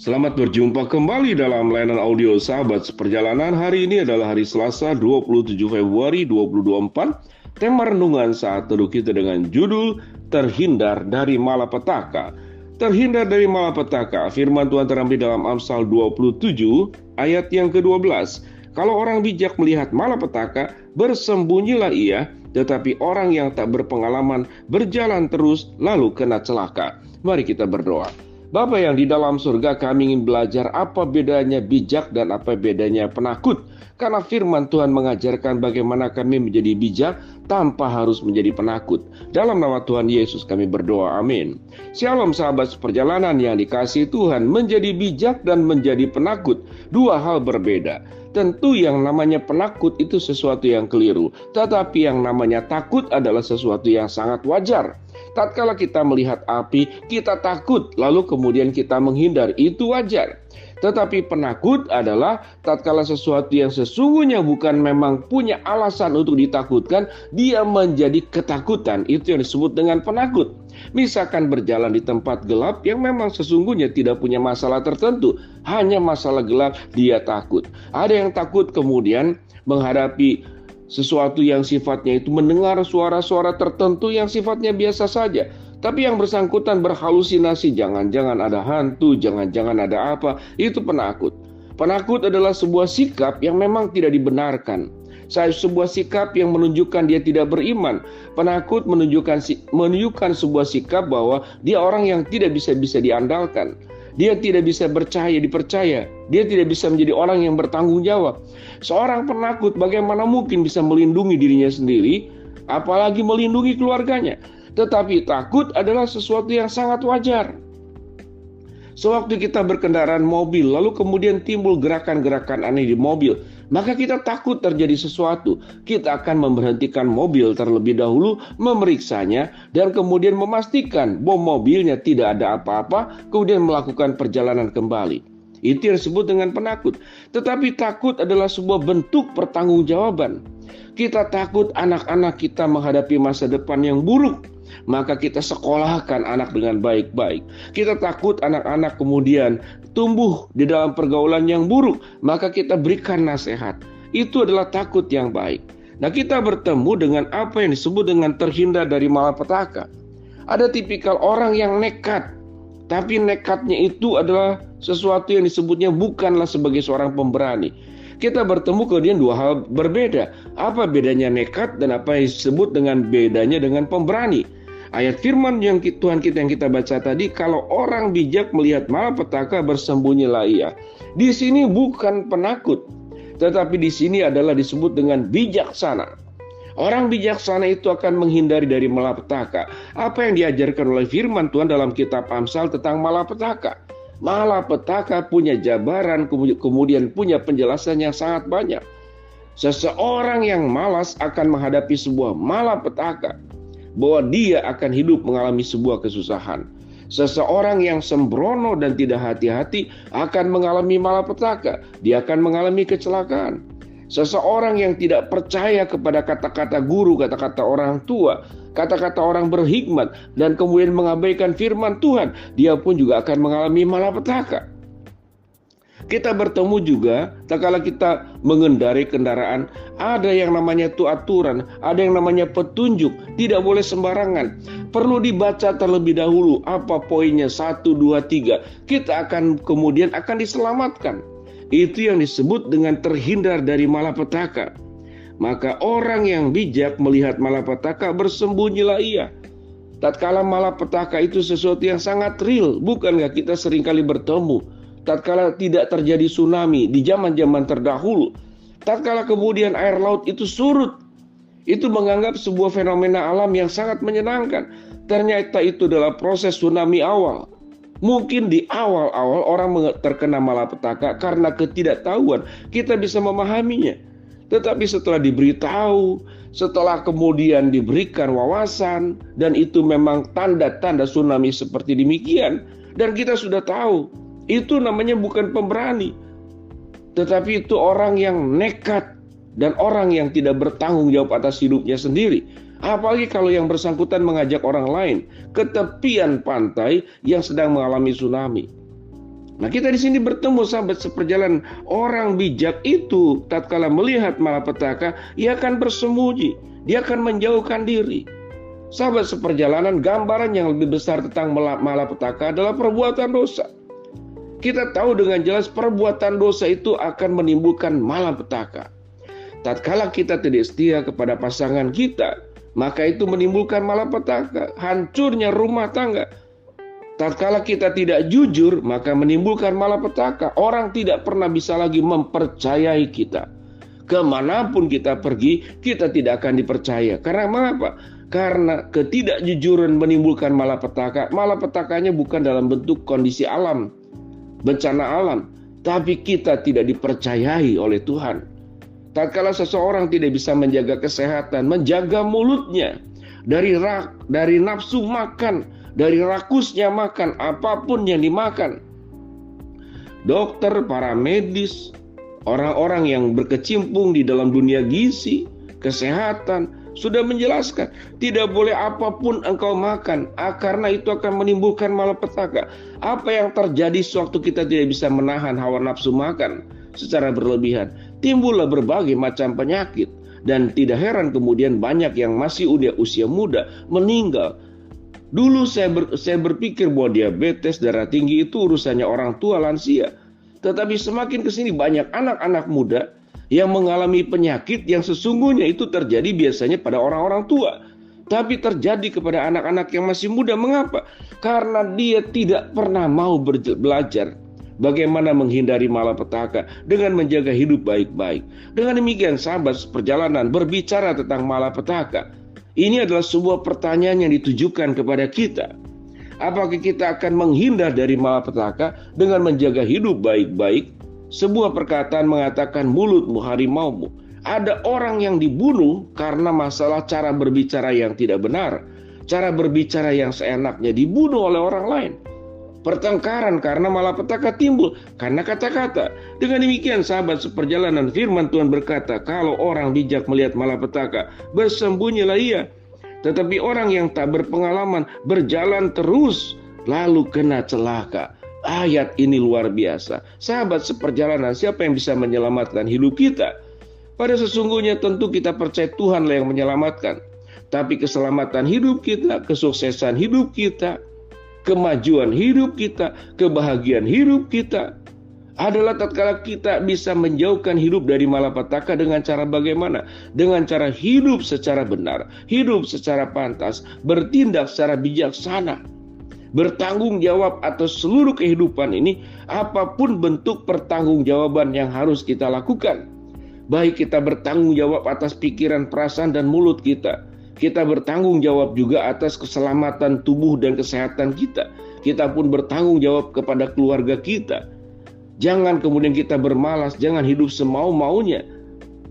Selamat berjumpa kembali dalam layanan audio Sahabat Seperjalanan. Hari ini adalah hari Selasa 27 Februari 2024. Tema renungan saat teduh kita dengan judul Terhindar dari Malapetaka. Terhindar dari malapetaka, firman Tuhan terambil dalam Amsal 27 ayat yang ke-12. Kalau orang bijak melihat malapetaka, bersembunyilah ia, tetapi orang yang tak berpengalaman berjalan terus lalu kena celaka. Mari kita berdoa. Bapa yang di dalam surga, kami ingin belajar apa bedanya bijak dan apa bedanya penakut. Karena firman Tuhan mengajarkan bagaimana kami menjadi bijak tanpa harus menjadi penakut. Dalam nama Tuhan Yesus kami berdoa, amin. Shalom sahabat seperjalanan yang dikasihi Tuhan, menjadi bijak dan menjadi penakut, dua hal berbeda. Tentu yang namanya penakut itu sesuatu yang keliru, tetapi yang namanya takut adalah sesuatu yang sangat wajar. Tatkala kita melihat api, kita takut, lalu kemudian kita menghindar, itu wajar. Tetapi penakut adalah tatkala sesuatu yang sesungguhnya bukan memang punya alasan untuk ditakutkan, dia menjadi ketakutan. Itu yang disebut dengan penakut. Misalkan berjalan di tempat gelap yang memang sesungguhnya tidak punya masalah tertentu, hanya masalah gelap, dia takut. Ada yang takut kemudian menghadapi sesuatu yang sifatnya itu mendengar suara-suara tertentu yang sifatnya biasa saja. Tapi yang bersangkutan berhalusinasi, jangan-jangan ada hantu, jangan-jangan ada apa, itu penakut. Penakut adalah sebuah sikap yang memang tidak dibenarkan. Sebuah sikap yang menunjukkan dia tidak beriman. Penakut menunjukkan sebuah sikap bahwa dia orang yang tidak bisa diandalkan. Dia tidak bisa dipercaya. Dia tidak bisa menjadi orang yang bertanggung jawab. Seorang penakut bagaimana mungkin bisa melindungi dirinya sendiri, apalagi melindungi keluarganya. Tetapi takut adalah sesuatu yang sangat wajar. Sewaktu kita berkendaraan mobil, lalu kemudian timbul gerakan-gerakan aneh di mobil, maka kita takut terjadi sesuatu. Kita akan memberhentikan mobil terlebih dahulu, memeriksanya, dan kemudian memastikan bahwa mobilnya tidak ada apa-apa, kemudian melakukan perjalanan kembali. Itu yang disebut dengan penakut. Tetapi takut adalah sebuah bentuk pertanggungjawaban. Kita takut anak-anak kita menghadapi masa depan yang buruk, maka kita sekolahkan anak dengan baik-baik. Kita takut anak-anak kemudian tumbuh di dalam pergaulan yang buruk, maka kita berikan nasihat. Itu adalah takut yang baik. Nah, kita bertemu dengan apa yang disebut dengan terhindar dari malapetaka. Ada tipikal orang yang nekat, tapi nekatnya itu adalah sesuatu yang disebutnya bukanlah sebagai seorang pemberani. Kita bertemu kemudian dua hal berbeda. Apa bedanya nekat dan apa yang disebut dengan bedanya dengan pemberani? Ayat firman yang Tuhan kita yang kita baca tadi, kalau orang bijak melihat malapetaka, bersembunyilah ia. Di sini bukan penakut, tetapi di sini adalah disebut dengan bijaksana. Orang bijaksana itu akan menghindari dari malapetaka. Apa yang diajarkan oleh firman Tuhan dalam kitab Amsal tentang malapetaka? Malapetaka punya jabaran, kemudian punya penjelasan yang sangat banyak. Seseorang yang malas akan menghadapi sebuah malapetaka, bahwa dia akan hidup mengalami sebuah kesusahan. Seseorang yang sembrono dan tidak hati-hati akan mengalami malapetaka. Dia akan mengalami kecelakaan. Seseorang yang tidak percaya kepada kata-kata guru, kata-kata orang tua, kata-kata orang berhikmat, dan kemudian mengabaikan firman Tuhan, dia pun juga akan mengalami malapetaka. Kita bertemu juga, tak kala kita mengendarai kendaraan, ada yang namanya aturan, ada yang namanya petunjuk, tidak boleh sembarangan. Perlu dibaca terlebih dahulu, apa poinnya, 1, 2, 3. Kita akan kemudian akan diselamatkan. Itu yang disebut dengan terhindar dari malapetaka. Maka orang yang bijak melihat malapetaka, bersembunyilah ia. Tatkala malapetaka itu sesuatu yang sangat real, bukankah kita seringkali bertemu? Tatkala tidak terjadi tsunami di zaman-zaman terdahulu, tatkala kemudian air laut itu surut, itu menganggap sebuah fenomena alam yang sangat menyenangkan. Ternyata itu adalah proses tsunami awal. Mungkin di awal-awal orang terkena malapetaka karena ketidaktahuan, kita bisa memahaminya. Tetapi setelah diberitahu, setelah kemudian diberikan wawasan, dan itu memang tanda-tanda tsunami seperti demikian, dan kita sudah tahu, itu namanya bukan pemberani, tetapi itu orang yang nekat dan orang yang tidak bertanggung jawab atas hidupnya sendiri. Apalagi kalau yang bersangkutan mengajak orang lain ke tepian pantai yang sedang mengalami tsunami. Nah, kita di sini bertemu sahabat seperjalanan. Orang bijak itu tatkala melihat malapetaka, ia akan bersembunyi, dia akan menjauhkan diri. Sahabat seperjalanan, gambaran yang lebih besar tentang malapetaka adalah perbuatan dosa. Kita tahu dengan jelas perbuatan dosa itu akan menimbulkan malapetaka. Tatkala kita tidak setia kepada pasangan kita, maka itu menimbulkan malapetaka, hancurnya rumah tangga. Tatkala kita tidak jujur, maka menimbulkan malapetaka. Orang tidak pernah bisa lagi mempercayai kita. Kemanapun kita pergi, kita tidak akan dipercaya. Karena mengapa? Karena ketidakjujuran menimbulkan malapetaka. Malapetakanya bukan dalam bentuk kondisi alam, bencana alam, tapi kita tidak dipercayai oleh Tuhan. Tatkala seseorang tidak bisa menjaga kesehatan, menjaga mulutnya dari nafsu makan, dari rakusnya makan, apapun yang dimakan. Dokter, para medis, orang-orang yang berkecimpung di dalam dunia gizi, kesehatan, sudah menjelaskan, tidak boleh apapun engkau makan, karena itu akan menimbulkan malapetaka. Apa yang terjadi sewaktu kita tidak bisa menahan hawa nafsu makan secara berlebihan? Timbullah berbagai macam penyakit. Dan tidak heran kemudian banyak yang masih usia muda meninggal. Dulu saya berpikir bahwa diabetes, darah tinggi itu urusannya orang tua lansia. Tetapi semakin kesini banyak anak-anak muda yang mengalami penyakit yang sesungguhnya itu terjadi biasanya pada orang-orang tua. Tapi terjadi kepada anak-anak yang masih muda. Mengapa? Karena dia tidak pernah mau belajar bagaimana menghindari malapetaka dengan menjaga hidup baik-baik. Dengan demikian sahabat seperjalanan, berbicara tentang malapetaka, ini adalah sebuah pertanyaan yang ditujukan kepada kita. Apakah kita akan menghindar dari malapetaka dengan menjaga hidup baik-baik? Sebuah perkataan mengatakan mulutmu harimaumu. Ada orang yang dibunuh karena masalah cara berbicara yang tidak benar. Cara berbicara yang seenaknya dibunuh oleh orang lain. Pertengkaran karena malapetaka timbul karena kata-kata. Dengan demikian sahabat seperjalanan, firman Tuhan berkata, kalau orang bijak melihat malapetaka, bersembunyilah ia. Tetapi orang yang tak berpengalaman berjalan terus, lalu kena celaka. Ayat ini luar biasa. Sahabat seperjalanan, siapa yang bisa menyelamatkan hidup kita? Pada sesungguhnya tentu kita percaya Tuhanlah yang menyelamatkan. Tapi keselamatan hidup kita, kesuksesan hidup kita, kemajuan hidup kita, kebahagiaan hidup kita adalah tatkala kita bisa menjauhkan hidup dari malapetaka dengan cara bagaimana? Dengan cara hidup secara benar, hidup secara pantas, bertindak secara bijaksana, bertanggung jawab atas seluruh kehidupan ini, apapun bentuk pertanggungjawaban yang harus kita lakukan. Baik kita bertanggung jawab atas pikiran, perasaan, dan mulut kita. Kita bertanggung jawab juga atas keselamatan tubuh dan kesehatan kita. Kita pun bertanggung jawab kepada keluarga kita. Jangan kemudian kita bermalas, jangan hidup semau-maunya.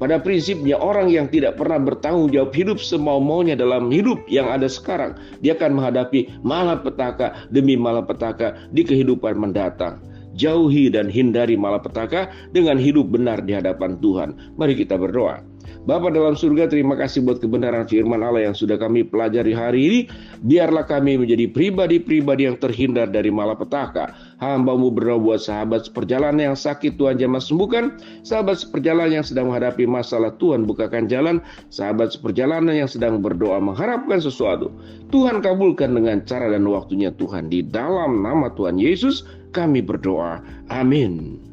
Pada prinsipnya orang yang tidak pernah bertanggung jawab hidup semau-maunya dalam hidup yang ada sekarang, dia akan menghadapi malapetaka demi malapetaka di kehidupan mendatang. Jauhi dan hindari malapetaka dengan hidup benar di hadapan Tuhan. Mari kita berdoa. Bapa dalam surga, terima kasih buat kebenaran firman Allah yang sudah kami pelajari hari ini. Biarlah kami menjadi pribadi-pribadi yang terhindar dari malapetaka. Hamba-Mu berdoa buat sahabat seperjalanan yang sakit, Tuhan jamah sembuhkan. Sahabat seperjalanan yang sedang menghadapi masalah, Tuhan bukakan jalan. Sahabat seperjalanan yang sedang berdoa mengharapkan sesuatu, Tuhan kabulkan dengan cara dan waktunya Tuhan. Di dalam nama Tuhan Yesus kami berdoa. Amin.